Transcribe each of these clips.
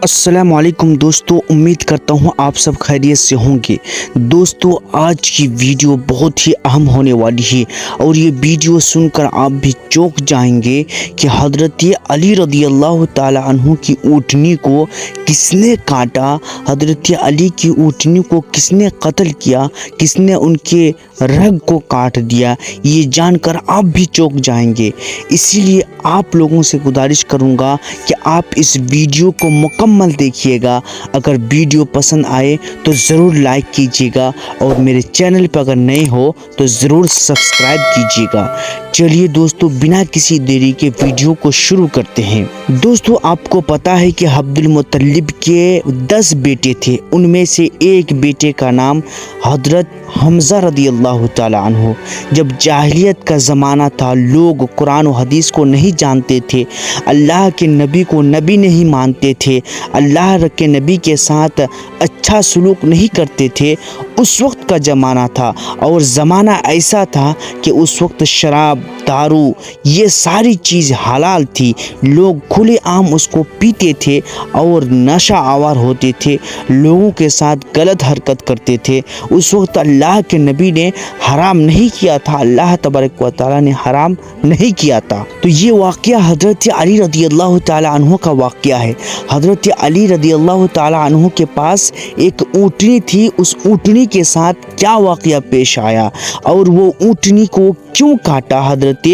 अस्सलाम वालेकुम दोस्तों, उम्मीद करता हूँ आप सब खैरियत से होंगे। दोस्तों, आज की वीडियो बहुत ही अहम होने वाली है और ये वीडियो सुनकर आप भी चौंक जाएंगे कि हज़रत अली रज़ी अल्लाह ताला अन्हु की ऊँटनी को किसने काटा, हज़रत अली की ऊँटनी को किसने कत्ल किया, किसने उनके रग को काट दिया, ये जानकर आप भी चौंक जाएंगे। इसीलिए आप लोगों से गुजारिश करूँगा कि आप इस वीडियो को मुकम्मल देखिएगा। अगर वीडियो पसंद आए तो ज़रूर लाइक कीजिएगा और मेरे चैनल पर अगर नए हो तो ज़रूर सब्सक्राइब कीजिएगा। चलिए दोस्तों, बिना किसी देरी के वीडियो को शुरू करते हैं। दोस्तों, आपको पता है कि अब्दुल मुत्तलिब के 10 बेटे थे, उनमें से एक बेटे का नाम हज़रत हमज़ा रज़ी अल्लाह ताला अन्हु। जब जाहिलियत का ज़माना था, लोग कुरान और हदीस को नहीं जानते थे, अल्लाह के नबी को नबी नहीं मानते थे, अल्लाह के नबी के साथ अच्छा सलूक नहीं करते थे। उस वक्त का ज़माना था और ज़माना ऐसा था कि उस वक्त शराब, दारू, ये सारी चीज़ हलाल थी। लोग खुले आम उसको पीते थे और नशा आवर होते थे, लोगों के साथ गलत हरकत करते थे। उस वक्त अल्लाह के नबी ने हराम नहीं किया था, अल्लाह तबारक व तआला ने हराम नहीं किया था। तो ये वाक़या हज़रत अली रज़ी अल्लाह ताला अन्हु का वाक़या है। हज़रत अली रज़ी अल्लाह ताला अन्हु के पास एक ऊँटनी थी। उस ऊँटनी के साथ क्या वाक़या पेश आया और वो ऊँटनी को क्यों काटा हज़रत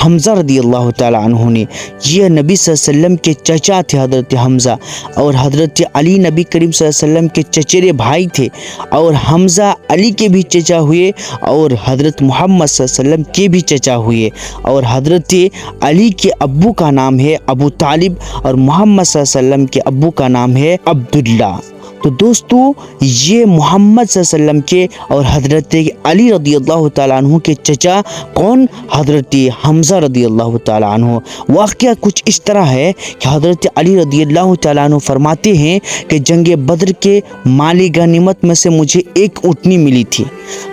हमज़ा रज़ी अल्लाह ताला अन्हु ने। ये नबी सल्लल्लाहु अलैहि वसल्लम के चचा थे हज़रत हमज़ा, और हज़रत अली नबी करीम सल्लल्लाहु अलैहि वसल्लम के चचेरे भाई थे, और हमज़ा अली के भी चचा हुए और हज़रत मोहम्मद सल्लल्लाहु अलैहि वसल्लम के भी चचा हुए। और हज़रत अली के अब्बू का नाम है अबू तालिब और मोहम्मद सल्लल्लाहु अलैहि वसल्लम के अब्बू का नाम है अब्दुल्ला। तो दोस्तों, ये मोहम्मद सल्लल्लाहु अलैहि वसल्लम के और हज़रत अली रज़ी अल्लाह ताला अन्हु के चचा कौन, हज़रत हमज़ा रज़ी अल्लाह ताला अन्हु। वाक़या कुछ इस तरह है कि हज़रत अली रज़ी अल्लाह ताला अन्हु फरमाते हैं कि जंग बद्र के माली गनीमत में से मुझे एक ऊँटनी मिली थी।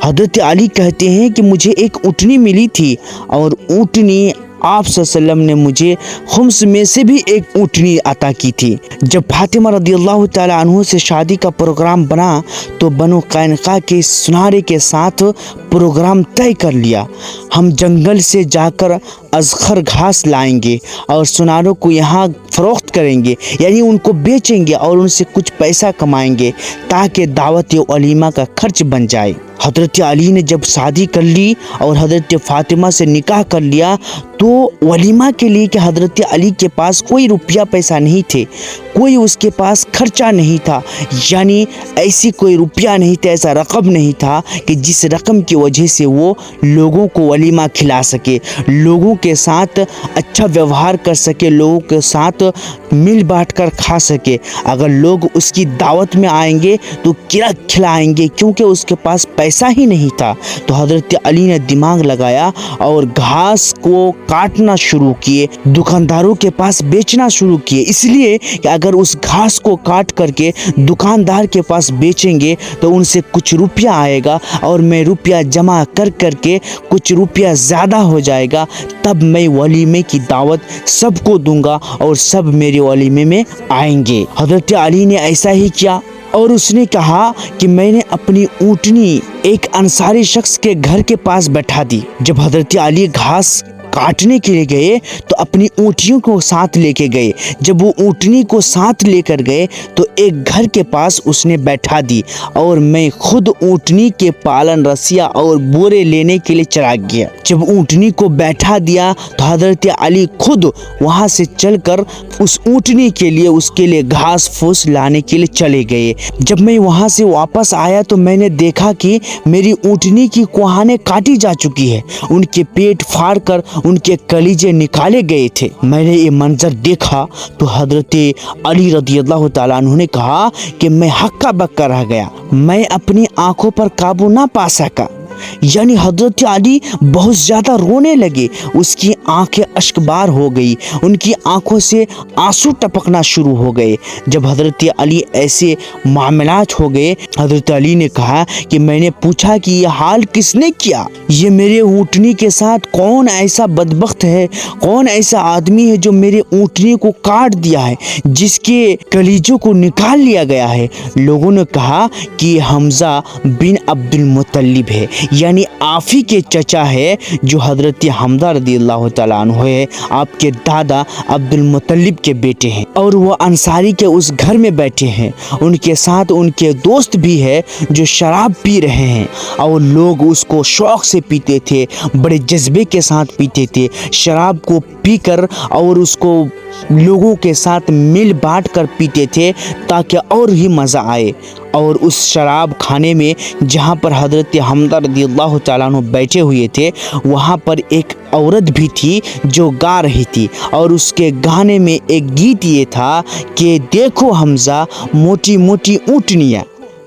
हज़रत अली कहते हैं कि मुझे एक ऊँटनी मिली थी और ऊँटनी आप सल्लम ने मुझे खुम्स में से भी एक ऊँटनी अता की थी। जब फातिमा रज़ी अल्लाह ताला अन्हु से शादी का प्रोग्राम बना तो बनो कैनका के सुनारे के साथ प्रोग्राम तय कर लिया। हम जंगल से जाकर अज़खर घास लाएंगे और सुनारों को यहाँ फ़रोख्त करेंगे, यानी उनको बेचेंगे और उनसे कुछ पैसा कमाएंगे ताकि दावत वलीमा का खर्च बन जाए। हज़रत अली ने जब शादी कर ली और हज़रत फ़ातिमा से निकाह कर लिया तो वलीमा के लिए कि हज़रत अली के पास कोई रुपया पैसा नहीं थे, कोई उसके पास खर्चा नहीं था, यानी ऐसी कोई रुपया नहीं था, ऐसा रकम नहीं था कि जिस रकम की वजह से वो लोगों को वलीमा खिला सके, लोगों के साथ अच्छा व्यवहार कर सके, लोगों के साथ मिल बांट कर खा सके। अगर लोग उसकी दावत में आएंगे तो क्या खिलाएंगे, क्योंकि उसके पास पैसा ही नहीं था। तो हज़रत अली ने दिमाग लगाया और घास को काटना शुरू किए, दुकानदारों के पास बेचना शुरू किए, इसलिए कि अगर उस घास को काट करके दुकानदार के पास बेचेंगे तो उनसे कुछ रुपया आएगा और मैं रुपया जमा कर करके कुछ रुपया ज़्यादा हो जाएगा, तब मैं वलीमे की दावत सबको दूंगा और सब मेरे वलीमे में आएंगे। हज़रत अली ने ऐसा ही किया और उसने कहा कि मैंने अपनी ऊँटनी एक अंसारी शख्स के घर के पास बैठा दी। जब हज़रत अली घास काटने के लिए गए तो अपनी ऊँटनियों को साथ लेके गए। जब वो ऊँटनी को साथ लेकर गए तो एक घर के पास उसने बैठा दी और मैं खुद ऊँटनी के पालन रसिया और बोरे लेने के लिए चला गया। जब ऊँटनी को बैठा दिया तो हज़रत अली खुद वहाँ से चलकर उस ऊँटनी के लिए उसके लिए घास फूस लाने के लिए चले गए। जब मैं वहाँ से वापस आया तो मैंने देखा कि मेरी ऊँटनी की कोहाने काटी जा चुकी है, उनके पेट फाड़ कर उनके कलीजे निकाले गए थे। मैंने ये मंजर देखा तो हज़रत अली रज़ी अल्लाह ताला अन्हु ने कहा कि मैं हक्का बक्का रह गया, मैं अपनी आंखों पर काबू ना पा सका। यानी हज़रत अली बहुत ज़्यादा रोने लगे, उसकी आंखें अश्कबार हो गई, उनकी आंखों से आंसू टपकना शुरू हो गए। जब हजरत अली ऐसे मामलात हो गए, हजरत अली ने कहा कि मैंने पूछा कि ये हाल किसने किया, ये मेरे ऊँटनी के साथ कौन ऐसा बदबख्त है, कौन ऐसा आदमी है जो मेरे ऊँटनी को काट दिया है, जिसके कलीजों को निकाल लिया गया है। लोगों ने कहा कि हमजा बिन अब्दुल मुत्तलिब है, यानी आफी के चचा है जो हजरत हमजा रज़ियल्लाहु तआला अन्हु है, आपके दादा अब्दुल मुत्तलिब के बेटे हैं, और वो अंसारी के उस घर में बैठे हैं। उनके साथ उनके दोस्त भी है जो शराब पी रहे हैं, और लोग उसको शौक से पीते थे, बड़े जज्बे के साथ पीते थे। शराब को पीकर और उसको लोगों के साथ मिल बांट कर पीते थे ताकि और ही मज़ा आए। और उस शराब खाने में जहाँ पर हज़रत हमजा रज़ियल्लाहु तआला अन्हु बैठे हुए थे, वहाँ पर एक औरत भी थी जो गा रही थी, और उसके गाने में एक गीत ये था कि देखो हमजा मोटी मोटी ऊँटनियाँ।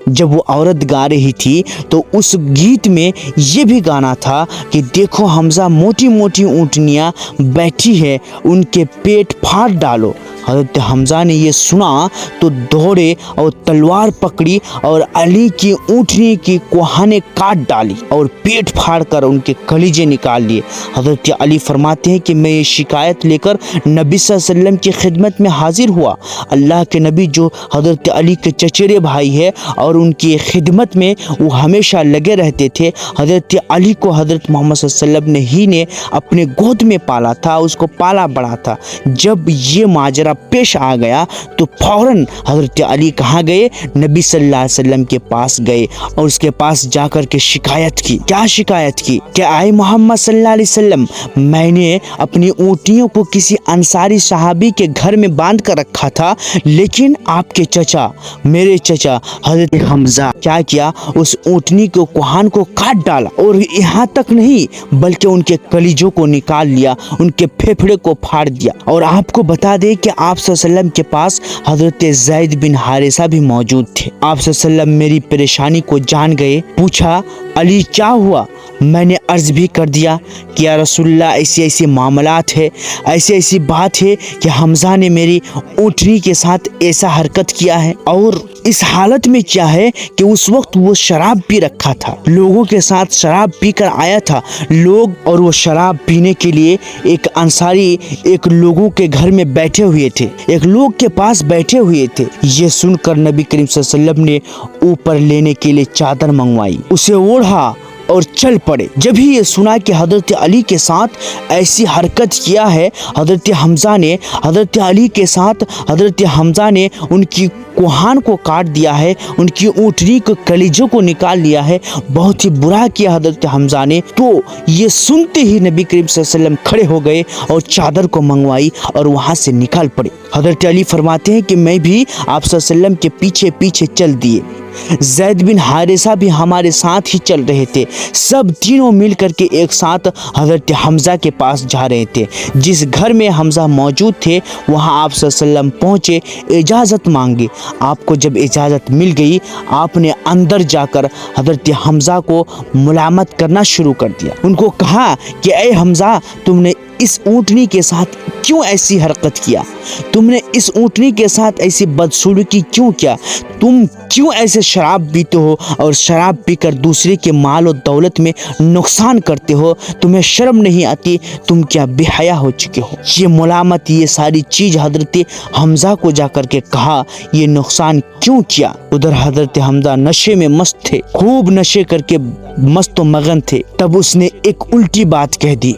जब वो औरत गा रही थी तो उस गीत में ये भी गाना था कि देखो हमजा मोटी मोटी ऊँटनियाँ बैठी है, उनके पेट फाड़ डालो। हज़रत हमजा ने ये सुना तो दौड़े और तलवार पकड़ी और अली की ऊँटनी की कोहाने काट डाली और पेट फाड़ कर उनके कलीजे निकाल लिए। हज़रत अली फरमाते हैं कि मैं ये शिकायत लेकर नबी सल्लल्लाहु अलैहि वसल्लम की खिदमत में हाजिर हुआ। अल्लाह के नबी जो हज़रत अली के चचेरे भाई है और उनकी खिदमत में वो हमेशा लगे रहते थे। हज़रत अली को हज़रत मोहम्मद सल्लल्लाहु अलैहि वसल्लम ने ही ने अपने गोद में पाला था, उसको पाला बड़ा था। जब ये माजरा पेश आ गया तो फौरन हज़रत अली कहाँ गए, नबी सल्लल्लाहु अलैहि वसल्लम के पास गए और उसके पास जाकर के शिकायत की। क्या शिकायत की कि आए मोहम्मद सल्लल्लाहु अलैहि वसल्लम, मैंने अपनी ऊँटनियों को किसी अंसारी सहाबी के घर में बांध कर रखा था, लेकिन आपके चचा, मेरे चचा हज़रत हमजा क्या किया, उस ऊँटनी को कोहान को काट डाला, और यहाँ तक नहीं बल्कि उनके कलीजों को निकाल लिया, उनके फेफड़े को फाड़ दिया। और आपको बता दें कि आप सल्लल्लाहु अलैहि वसल्लम के पास हज़रत ज़ैद बिन हारिसा भी मौजूद थे। आप सल्लल्लाहु अलैहि वसल्लम मेरी परेशानी को जान गए। पूछा अली क्या हुआ? मैंने अर्ज़ भी कर दिया कि या रसूलल्लाह ऐसी ऐसी मामलात है, ऐसी ऐसी बात है कि हमजा ने मेरी ऊँटनी के साथ ऐसा हरकत किया है, और इस हालत में क्या है कि उस वक्त वो शराब पी रखा था, लोगों के साथ शराब पी कर आया था लोग, और वो शराब पीने के लिए एक अंसारी एक लोगों के घर में बैठे हुए थे, एक लोग के पास बैठे हुए थे। ये सुनकर नबी करीम सल्लल्लाहु अलैहि वसल्लम ने ऊपर लेने के लिए चादर मंगवाई, उसे ओढ़ा और चल पड़े। जब ही ये सुना कि हज़रत अली के साथ ऐसी हरकत किया है हज़रत हमजा ने, हज़रत अली के साथ हज़रत हमजा ने उनकी कोहान को काट दिया है, उनकी ऊँटनी के कलीजों को निकाल लिया है, बहुत ही बुरा किया हज़रत हमजा ने। तो ये सुनते ही नबी करीम सल्लल्लाहु अलैहि वसल्लम खड़े हो गए और चादर को मंगवाई और वहाँ से निकल पड़े। हज़रत अली फरमाते हैं कि मैं भी आप सल्लल्लाहु अलैहि वसल्लम के पीछे पीछे चल दिए। ज़ैद बिन हारिसा भी हमारे साथ ही चल रहे थे। सब तीनों मिल करके एक साथ हज़रत हमजा के पास जा रहे थे। जिस घर में हमजा मौजूद थे वहाँ आप सल्लल्लाहु अलैहि वसल्लम पहुँचे, इजाज़त मांगी। आपको जब इजाज़त मिल गई, आपने अंदर जाकर हज़रत हमजा को मुलामत करना शुरू कर दिया। उनको कहा कि ए हमजा, तुमने इस ऊँटनी के साथ क्यों ऐसी हरकत किया? तुमने इस ऊँटनी के साथ ऐसी बदसलूकी क्यों किया? तुम क्यों ऐसे शराब पीते हो और शराब पीकर दूसरे के माल और दौलत में नुकसान करते हो? तुम्हें शर्म नहीं आती? तुम क्या बेहया हो चुके हो? ये मुलामत, ये सारी चीज़ हज़रत हमजा को जाकर के कहा, ये नुकसान क्यों किया? उधर हज़रत हमजा नशे में मस्त थे, खूब नशे करके मस्त व मगन थे। तब उसने एक उल्टी बात कह दी।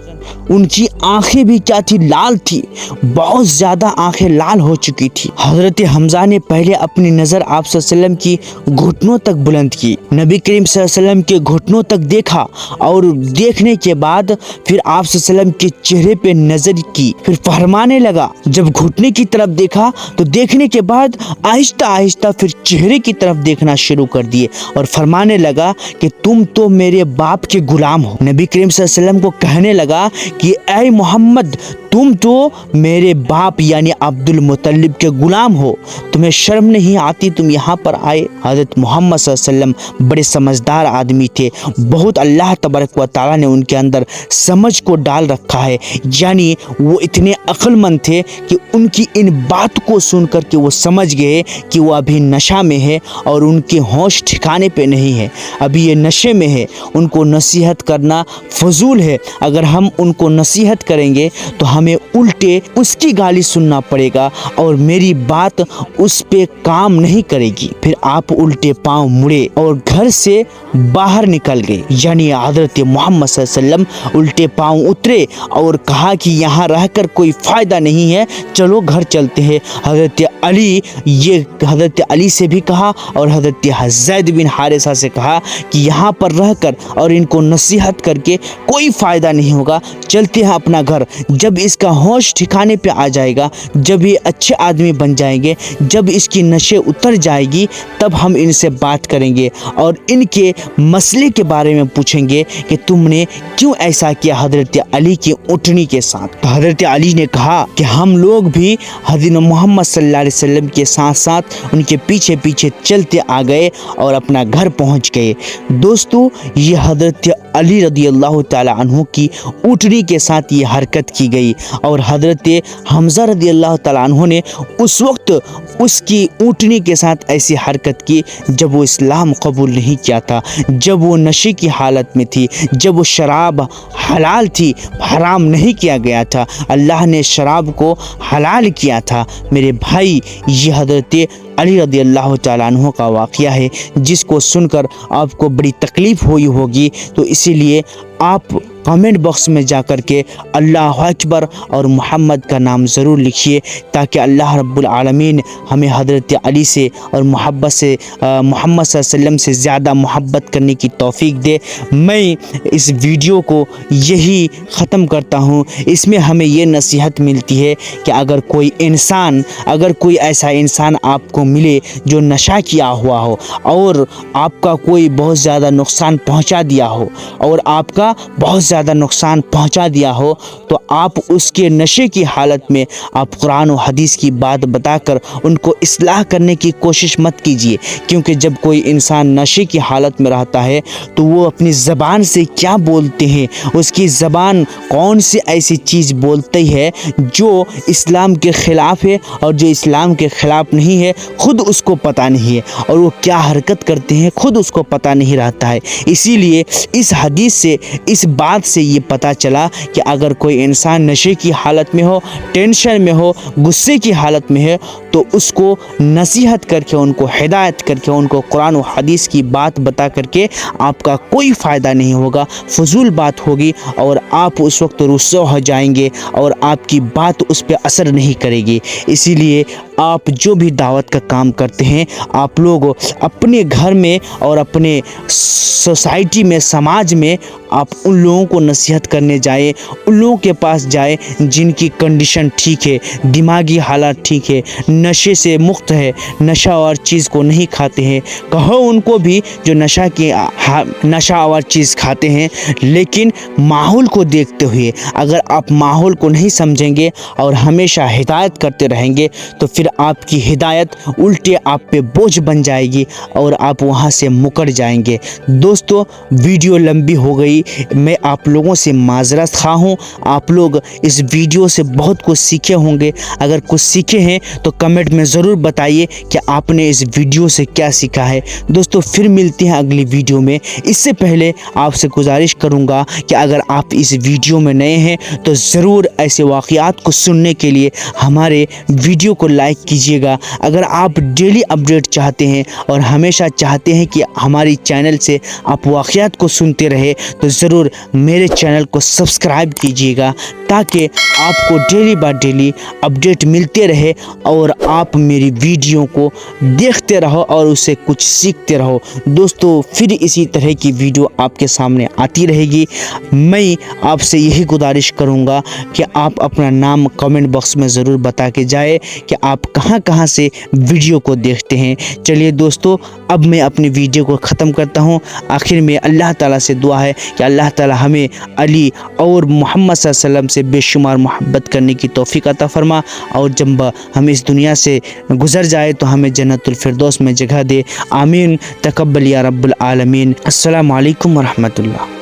उनकी आंखें भी क्या थी, लाल थी, बहुत ज़्यादा आंखें लाल हो चुकी थी। हज़रत हमजा ने पहले अपनी नज़र आप सल्लल्लाहु अलैहि वसल्लम की घुटनों तक बुलंद की, नबी करीम सल्लल्लाहु अलैहि वसल्लम के घुटनों तक देखा, और देखने के बाद फिर आप सल्लल्लाहु अलैहि वसल्लम के चेहरे पे नज़र की, फिर फरमाने लगा। जब घुटने की तरफ देखा तो देखने के बाद आहिस्ता आहिस्ता फिर चेहरे की तरफ देखना शुरू कर दिए और फरमाने लगा कि तुम तो मेरे बाप के गुलाम हो। नबी करीम सल्लल्लाहु अलैहि वसल्लम को कहने लगा कि ऐ मोहम्मद, तुम तो मेरे बाप यानी अब्दुल मुत्तलिब के गुलाम हो, तुम्हें शर्म नहीं आती, तुम यहाँ पर आए। हज़रत मोहम्मद सल्लल्लाहु अलैहि वसल्लम बड़े समझदार आदमी थे, बहुत अल्लाह तबारक व तआला ने उनके अंदर समझ को डाल रखा है, यानी वो इतने अक्लमंद थे कि उनकी इन बात को सुन कर के वो समझ गए कि वो अभी नशा में है और उनके होश ठिकाने पे नहीं है, अभी ये नशे में है, उनको नसीहत करना फजूल है। अगर हम उनको नसीहत करेंगे तो हमें उल्टे उसकी गाली सुनना पड़ेगा और मेरी बात उस पे काम नहीं करेगी। फिर आप उल्टे पांव मुड़े और घर से बाहर निकल गए, यानी हज़रत मोहम्मद सल्लल्लाहु अलैहि वसल्लम उल्टे पांव उतरे और कहा कि यहाँ रहकर कोई फ़ायदा नहीं है, चलो घर चलते हैं। हज़रत अली से भी कहा और हज़रत ज़ैद बिन हारिसा से कहा कि यहाँ पर रहकर और इनको नसीहत करके कोई फ़ायदा नहीं होगा, चलते हैं अपना घर। जब इसका होश ठिकाने पे आ जाएगा, जब ये अच्छे आदमी बन जाएंगे, जब इसकी नशे उतर जाएगी, तब हम इनसे बात करेंगे और इनके मसले के बारे में पूछेंगे कि तुमने क्यों ऐसा किया हज़रत अली की ऊँटनी के साथ। तो हज़रत अली ने कहा कि हम लोग भी हज़रत मोहम्मद सल्लल्लाहु अलैहि वसल्लम के साथ साथ उनके पीछे पीछे चलते आ गए और अपना घर पहुंच गए। दोस्तों, ये हज़रत अली रदियल्लाहु ताला अन्हु की ऊँटनी के साथ ये हरकत की गई और हज़रत हमज़ा रदियल्लाहु ताला अन्हु ने उस वक्त उसकी ऊँटनी के साथ ऐसी हरकत की जब वो इस्लाम कबूल नहीं किया था, जब वो नशे की हालत में थी, जब वो शराब हलाल थी, हराम नहीं किया गया था, अल्लाह ने शराब को हलाल किया था। मेरे भाई, ये हज़रत अली रदियल्लाहु ताला अन्हु का वाक़या है जिसको सुनकर आपको बड़ी तकलीफ़ हुई होगी। तो इसीलिए आप कमेंट बॉक्स में जा कर के अल्लाह अकबर और मोहम्मद का नाम ज़रूर लिखिए ताकि अल्लाह रब्बुल आलमीन हमें हज़रत अली से और मोहब्बत से मोहम्मद सल्लल्लाहु अलैहि वसल्लम से ज़्यादा मोहब्बत करने की तौफ़ीक दे। मैं इस वीडियो को यही ख़त्म करता हूँ। इसमें हमें ये नसीहत मिलती है कि अगर कोई ऐसा इंसान आपको मिले जो नशा किया हुआ हो और आपका कोई बहुत ज़्यादा नुकसान पहुँचा दिया हो और आपका बहुत ज़्यादा नुकसान पहुंचा दिया हो, तो आप उसके नशे की हालत में आप कुरान और हदीस की बात बताकर उनको इस्लाह करने की कोशिश मत कीजिए, क्योंकि जब कोई इंसान नशे की हालत में रहता है तो वो अपनी ज़बान से क्या बोलते हैं, उसकी ज़बान कौन सी ऐसी चीज़ बोलती है जो इस्लाम के ख़िलाफ़ है और जो इस्लाम के ख़िलाफ़ नहीं है, खुद उसको पता नहीं है, और वो क्या हरकत करते हैं खुद उसको पता नहीं रहता है। इसीलिए इस हदीस से, इस बात से ये पता चला कि अगर कोई इंसान नशे की हालत में हो, टेंशन में हो, गुस्से की हालत में है, तो उसको नसीहत करके, उनको हिदायत करके, उनको कुरान और हदीस की बात बता करके आपका कोई फ़ायदा नहीं होगा, फजूल बात होगी और आप उस वक्त रुस्वा हो जाएंगे और आपकी बात उस पर असर नहीं करेगी। इसीलिए आप जो भी दावत का काम करते हैं, आप लोग अपने घर में और अपने सोसाइटी में, समाज में आप उन लोगों को नसीहत करने जाए, उन लोगों के पास जाए जिनकी कंडीशन ठीक है, दिमागी हालात ठीक है, नशे से मुक्त है, नशा और चीज़ को नहीं खाते हैं। कहो उनको भी जो नशा और चीज़ खाते हैं, लेकिन माहौल को देखते हुए अगर आप माहौल को नहीं समझेंगे और हमेशा हिदायत करते रहेंगे तो फिर आपकी हिदायत उल्टे आप पे बोझ बन जाएगी और आप वहाँ से मुकर जाएंगे। दोस्तों, वीडियो लंबी हो गई, मैं आप लोगों से माजरत खा हूँ। आप लोग इस वीडियो से बहुत कुछ सीखे होंगे, अगर कुछ सीखे हैं तो कमेंट में ज़रूर बताइए कि आपने इस वीडियो से क्या सीखा है। दोस्तों, फिर मिलते हैं अगली वीडियो में। इससे पहले आपसे गुजारिश करूँगा कि अगर आप इस वीडियो में नए हैं तो ज़रूर ऐसे वाक़यात को सुनने के लिए हमारे वीडियो को लाइक कीजिएगा। अगर आप डेली अपडेट चाहते हैं और हमेशा चाहते हैं कि हमारी चैनल से आप वाक़यात को सुनते रहे तो ज़रूर मेरे चैनल को सब्सक्राइब कीजिएगा ताकि आपको डेली बाय डेली अपडेट मिलते रहे और आप मेरी वीडियो को देखते रहो और उससे कुछ सीखते रहो। दोस्तों, फिर इसी तरह की वीडियो आपके सामने आती रहेगी। मैं आपसे यही गुजारिश करूंगा कि आप अपना नाम कमेंट बॉक्स में ज़रूर बता के जाए कि आप कहां से वीडियो को देखते हैं। चलिए दोस्तों, अब मैं अपनी वीडियो को ख़त्म करता हूं। आखिर में अल्लाह ताला से दुआ है कि अल्लाह ताला हमें ہمیں علی اور محمد صلی اللہ علیہ وسلم سے بے شمار محبت کرنے کی توفیق عطا فرما، اور جب ہم اس دنیا سے گزر جائے تو ہمیں جنت الفردوس میں جگہ دے۔ آمین، تقبل یا رب العالمین۔ السلام علیکم ورحمۃ اللہ۔